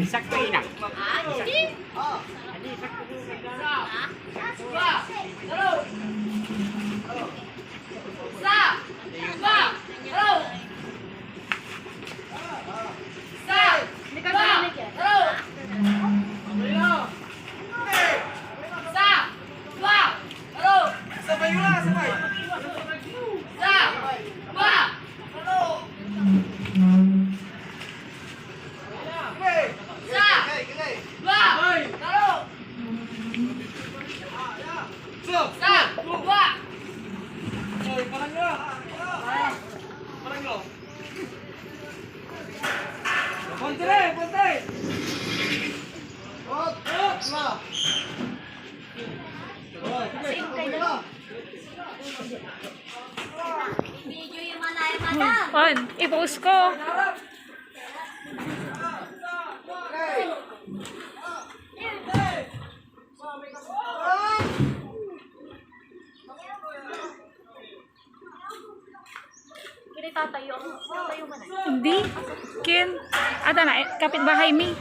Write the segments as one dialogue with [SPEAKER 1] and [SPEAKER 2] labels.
[SPEAKER 1] Sakto ina.
[SPEAKER 2] On, i-post ko.
[SPEAKER 3] Tatayo mo na.
[SPEAKER 2] Hindi. Ken. Ada na, kapitbahay mi.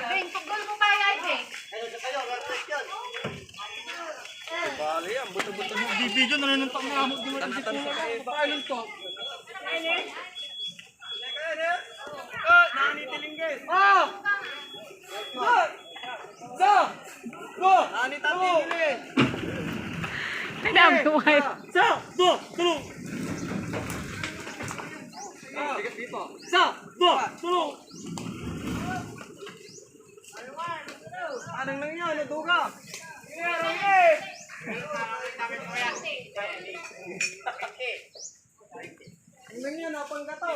[SPEAKER 3] Beng, pagol mo ba yan, Beng?
[SPEAKER 1] Bali, ang buto-buto mo. Bibidyo, nananuntak mga mo. Tanatan sa kayo. Paano to? Nanitiling guys. Oh! Sa! Go! Nanitiling guys.
[SPEAKER 2] Nagdabuhay.
[SPEAKER 1] Sa! Go! Tulong! Sa! Go! Tulong! Anong nangyari? Natuga! Yero! Ano yan, apang gato?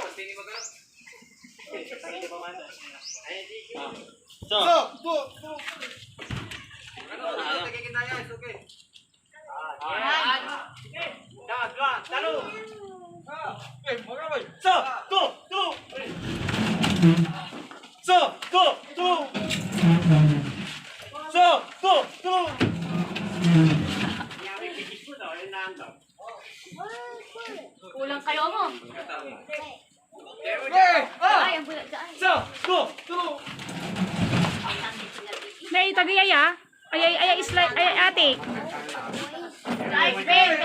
[SPEAKER 3] Kulang kayo mo. Ay, ang bulat dyan.
[SPEAKER 2] Nay, tagay ah. Ay, slide. Ay, ate.
[SPEAKER 3] Guys, Beng, Beng.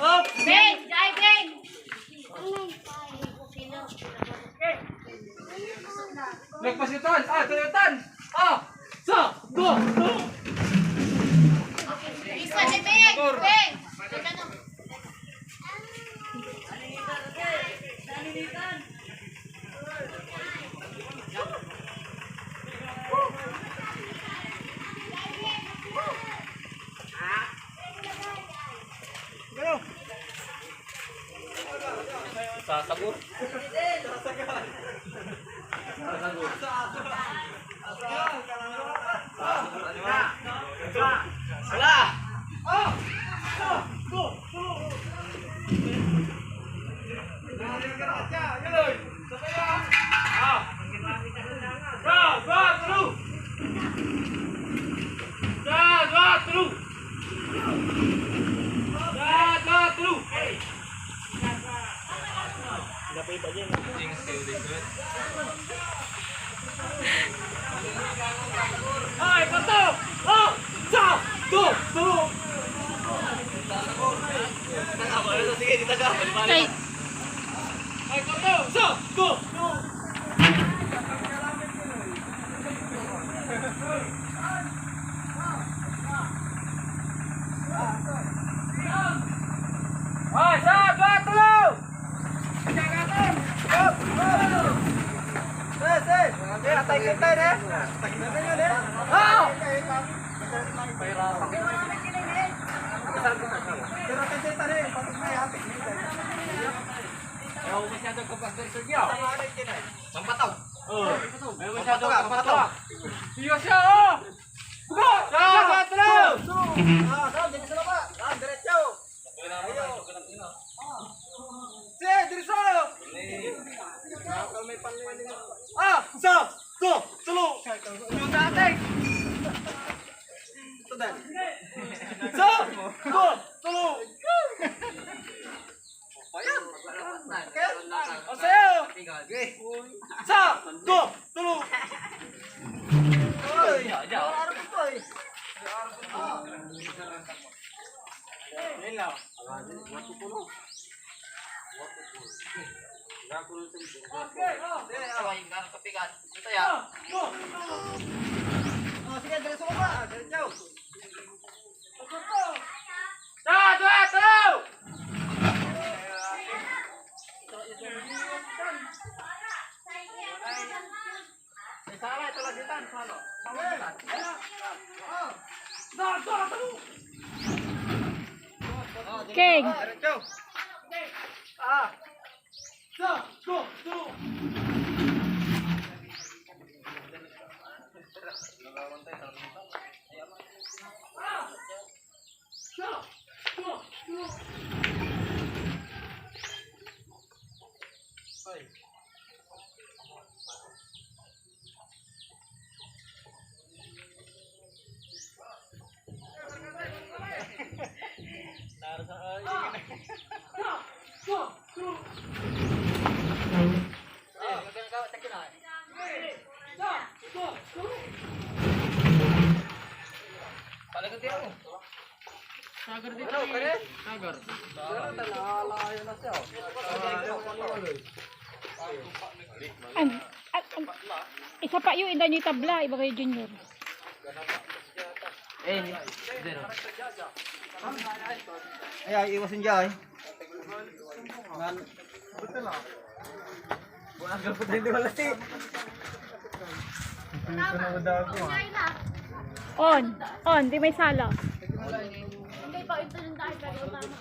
[SPEAKER 3] Up. Beng, Jai, Beng.
[SPEAKER 1] Nagpasitan! Tuyutan! Go!
[SPEAKER 3] Isa ni Beng. Beng.
[SPEAKER 1] Sasagur. Ay, pato! Sa! Go! Sige, dito ka.
[SPEAKER 2] Ay,
[SPEAKER 1] Ay, pato! Sa! Go! Ay, sa! Tulo! Jagaton! Go! Atay kita deh.
[SPEAKER 2] King. Isa pa yun, inda nyo tabla, iba kayo junior.
[SPEAKER 4] Ay, iwasin dyan. Betul lah. Bukan agak putih di Malasiqui.
[SPEAKER 2] On, di may sala.
[SPEAKER 3] Hindi pa ito yung dahil pero tama.